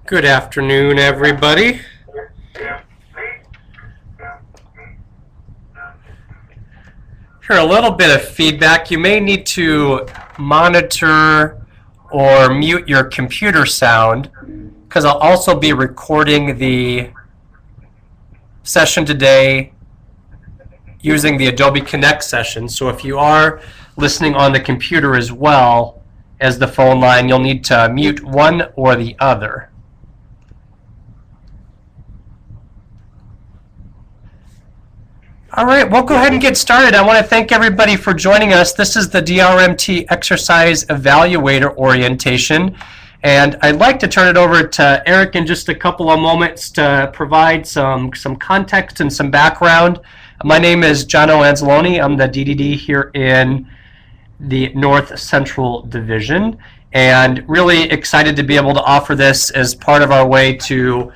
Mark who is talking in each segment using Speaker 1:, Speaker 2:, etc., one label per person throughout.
Speaker 1: Good afternoon, everybody. Here, a little bit of feedback. You may need to monitor or mute your computer sound because I'll also be recording the session today using the Adobe Connect session. So if you are listening on the computer as well as the phone line, you'll need to mute one or the other. All right, we'll go ahead and get started. I want to thank everybody for joining us. This is the DRMT Exercise Evaluator Orientation. And I'd like to turn it over to Eric in just a couple of moments to provide some context and some background. My name is Jono Anzalone. I'm the DDD here in the North Central Division. And really excited to be able to offer this as part of our way to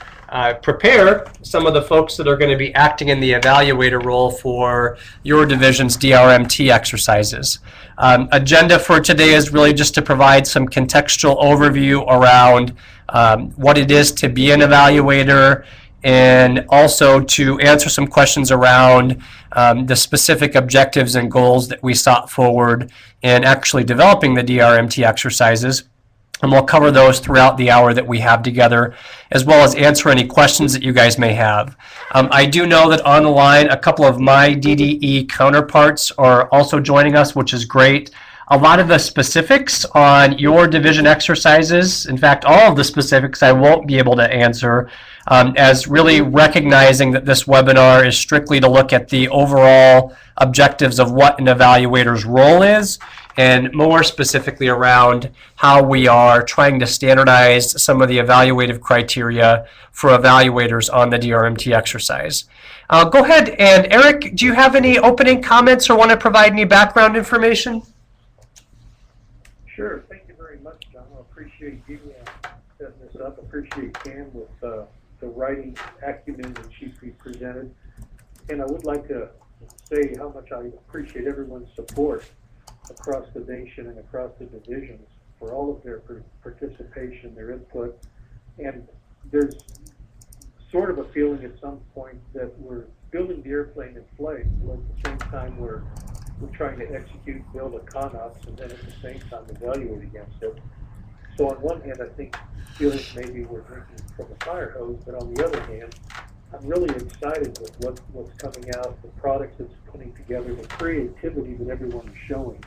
Speaker 1: prepare some of the folks that are going to be acting in the evaluator role for your division's DRMT exercises. Agenda for today is really just to provide some contextual overview around what it is to be an evaluator, and also to answer some questions around the specific objectives and goals that we sought forward in actually developing the DRMT exercises. And we'll cover those throughout the hour that we have together, as well as answer any questions that you guys may have. I do know that on the line, a couple of my DDE counterparts are also joining us, which is great. A lot of the specifics on your division exercises, in fact, all of the specifics I won't be able to answer, as really recognizing that this webinar is strictly to look at the overall objectives of what an evaluator's role is, and more specifically around how we are trying to standardize some of the evaluative criteria for evaluators on the DRMT exercise. Go ahead, and Eric, do you have any opening comments or want to provide any background information?
Speaker 2: Sure. Thank you very much, John. I appreciate you setting this up. I appreciate Cam with the writing acumen that she presented. And I would like to say how much I appreciate everyone's support across the nation and across the divisions for all of their participation, their input. And there's sort of a feeling at some point that we're building the airplane in flight, but at the same time we're trying to execute, build a ConOps, and then at the same time evaluate against it. So on one hand, I think feels maybe we're drinking from a fire hose, but on the other hand, I'm really excited with what's coming out, the products it's putting together, the creativity that everyone is showing,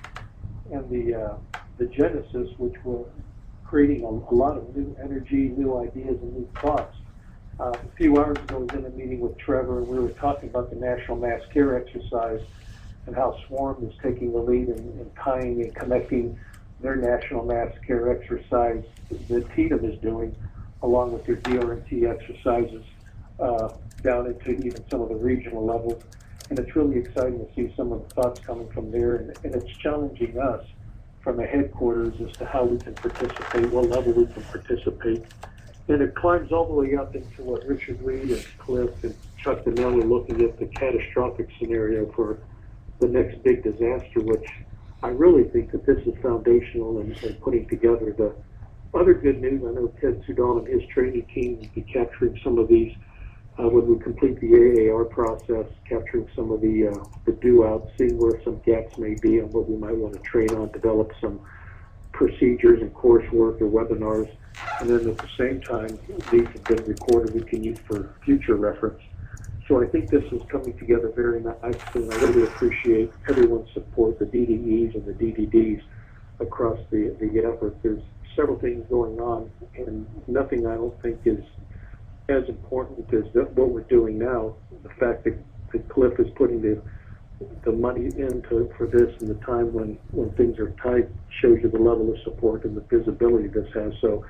Speaker 2: and the genesis, which we're creating a lot of new energy, new ideas, and new thoughts. A few hours ago, I was in a meeting with Trevor, and we were talking about the National Mass Care exercise and how Swarm is taking the lead in tying and connecting their National Mass Care exercise that TDM is doing, along with their DRMT exercises, down into even some of the regional levels. And it's really exciting to see some of the thoughts coming from there, and it's challenging us from the headquarters as to how we can participate, what level we can participate. And it climbs all the way up into what Richard Reed and Cliff and Chuck Donnell are looking at, the catastrophic scenario for the next big disaster, which I really think that this is foundational in putting together. The other good news, I know Ted Sudan and his training team will be capturing some of these when we complete the AAR process, capturing some of the do-outs, seeing where some gaps may be and what we might want to train on, develop some procedures and coursework or webinars. And then at the same time, these have been recorded, we can use for future reference. So I think this is coming together very nicely, and I really appreciate everyone's support, the DDEs and the DDDs across the effort. There's several things going on, and nothing I don't think is as important as what we're doing now. The fact that Cliff is putting the money into for this and the time when things are tight shows you the level of support and the visibility this has. So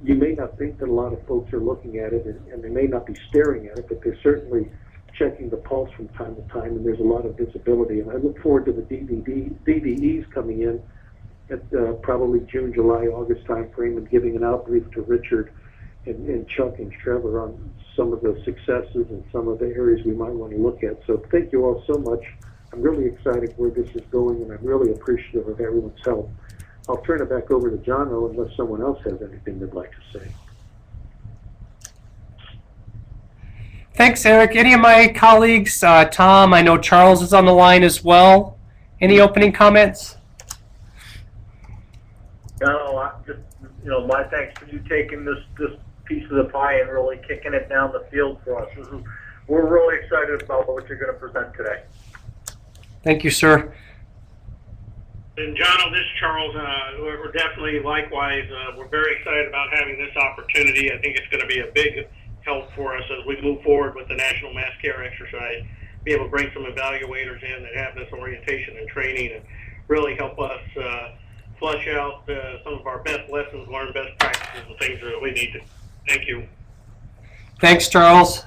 Speaker 2: you may not think that a lot of folks are looking at it, and they may not be staring at it, but they're certainly checking the pulse from time to time, and there's a lot of visibility. And I look forward to the DDEs coming in at probably June, July, August timeframe, and giving an outbrief to Richard and Chuck and Trevor on some of the successes and some of the areas we might want to look at. So thank you all so much. I'm really excited where this is going, and I'm really appreciative of everyone's help. I'll turn it back over to Jono unless someone else has anything they'd like to say.
Speaker 1: Thanks, Eric. Any of my colleagues, Tom, I know Charles is on the line as well. Any opening comments?
Speaker 3: No, just, my thanks for you taking this piece of the pie and really kicking it down the field for us. We're really excited about what you're going to present today.
Speaker 1: Thank you, sir.
Speaker 4: And John, this is Charles. We're definitely likewise. We're very excited about having this opportunity. I think it's going to be a big help for us as we move forward with the National Mass Care exercise. Be able to bring some evaluators in that have this orientation and training and really help us flush out some of our best lessons learned, best practices, and things that we need to. Thank you.
Speaker 1: Thanks, Charles.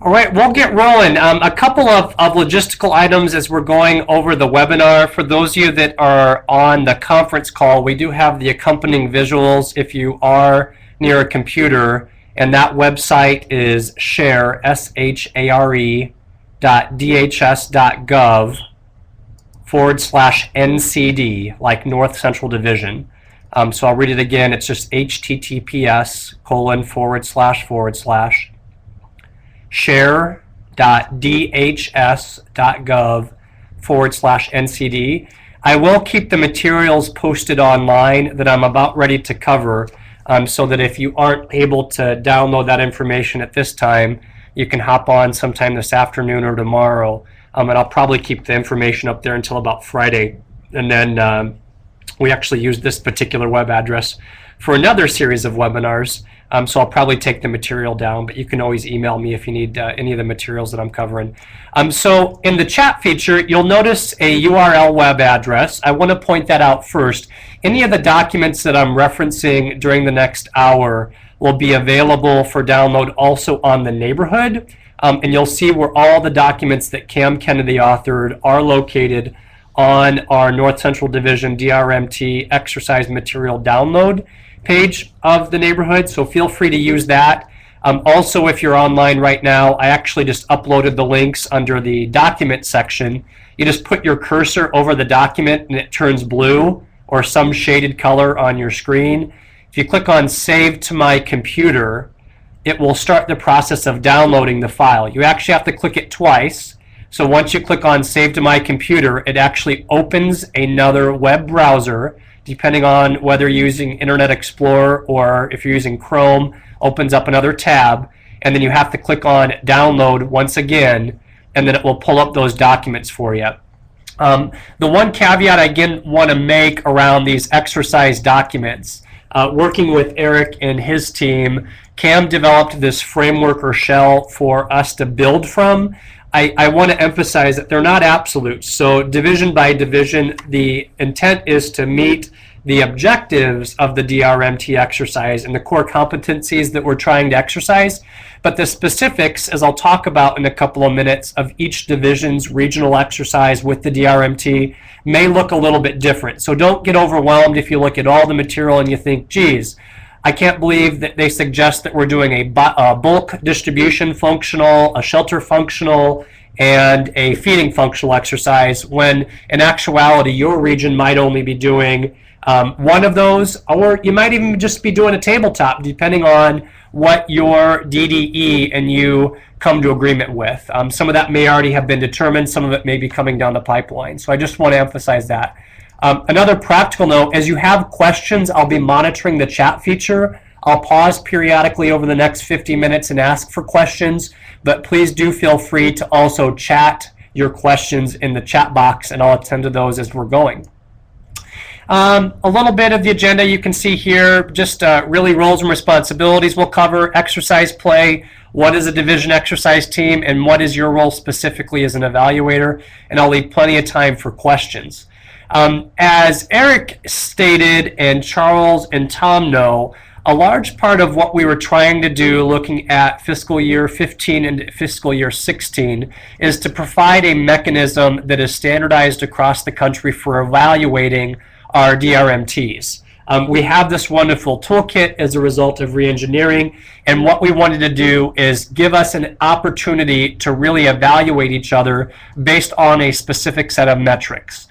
Speaker 1: All right, we'll get rolling. A couple of logistical items as we're going over the webinar. For those of you that are on the conference call, we do have the accompanying visuals if you are near a computer, and that website is share.dhs.gov/NCD, like North Central Division. So I'll read it again. It's just https://share.dhs.gov/NCD. I will keep the materials posted online that I'm about ready to cover, so that if you aren't able to download that information at this time, you can hop on sometime this afternoon or tomorrow. And I'll probably keep the information up there until about Friday. And then we actually use this particular web address for another series of webinars. So I'll probably take the material down, but you can always email me if you need any of the materials that I'm covering. So in the chat feature, you'll notice a URL web address. I want to point that out first. Any of the documents that I'm referencing during the next hour will be available for download also on the neighborhood. And you'll see where all the documents that Cam Kennedy authored are located on our North Central Division DRMT exercise material download page of the neighborhood, so feel free to use that. Also, if you're online right now, I actually just uploaded the links under the document section. You just put your cursor over the document and it turns blue or some shaded color on your screen. If you click on Save to My Computer, it will start the process of downloading the file. You actually have to click it twice. So once you click on Save to My Computer, it actually opens another web browser, depending on whether you're using Internet Explorer or if you're using Chrome, opens up another tab, and then you have to click on Download once again, and then it will pull up those documents for you. The one caveat I again want to make around these exercise documents, working with Eric and his team, Cam developed this framework or shell for us to build from. I want to emphasize that they're not absolute. So division by division, the intent is to meet the objectives of the DRMT exercise and the core competencies that we're trying to exercise. But the specifics, as I'll talk about in a couple of minutes, of each division's regional exercise with the DRMT may look a little bit different. So don't get overwhelmed if you look at all the material and you think, geez, I can't believe that they suggest that we're doing a bulk distribution functional, a shelter functional, and a feeding functional exercise, when in actuality your region might only be doing one of those, or you might even just be doing a tabletop, depending on what your DDE and you come to agreement with. Some of that may already have been determined, some of it may be coming down the pipeline. So I just want to emphasize that. Another practical note, as you have questions, I'll be monitoring the chat feature. I'll pause periodically over the next 50 minutes and ask for questions, but please do feel free to also chat your questions in the chat box, and I'll attend to those as we're going. A little bit of the agenda you can see here, just really roles and responsibilities we'll cover, exercise play, what is a division exercise team, and what is your role specifically as an evaluator, and I'll leave plenty of time for questions. As Eric stated and Charles and Tom know, a large part of what we were trying to do looking at fiscal year 15 and fiscal year 16 is to provide a mechanism that is standardized across the country for evaluating our DRMTs. We have this wonderful toolkit as a result of re-engineering, and what we wanted to do is give us an opportunity to really evaluate each other based on a specific set of metrics.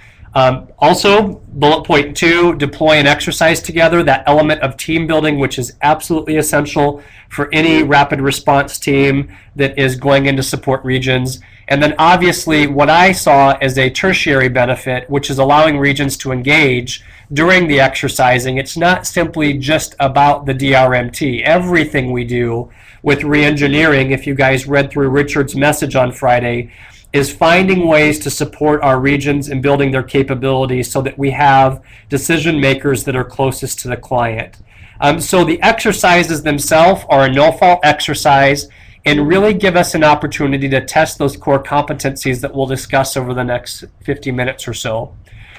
Speaker 1: Also, bullet point 2, deploy and exercise together, that element of team building, which is absolutely essential for any rapid response team that is going into support regions. And then obviously what I saw as a tertiary benefit, which is allowing regions to engage during the exercising. It's not simply just about the DRMT. Everything we do with re-engineering, if you guys read through Richard's message on Friday, is finding ways to support our regions and building their capabilities so that we have decision makers that are closest to the client. So the exercises themselves are a no-fault exercise and really give us an opportunity to test those core competencies that we'll discuss over the next 50 minutes or so.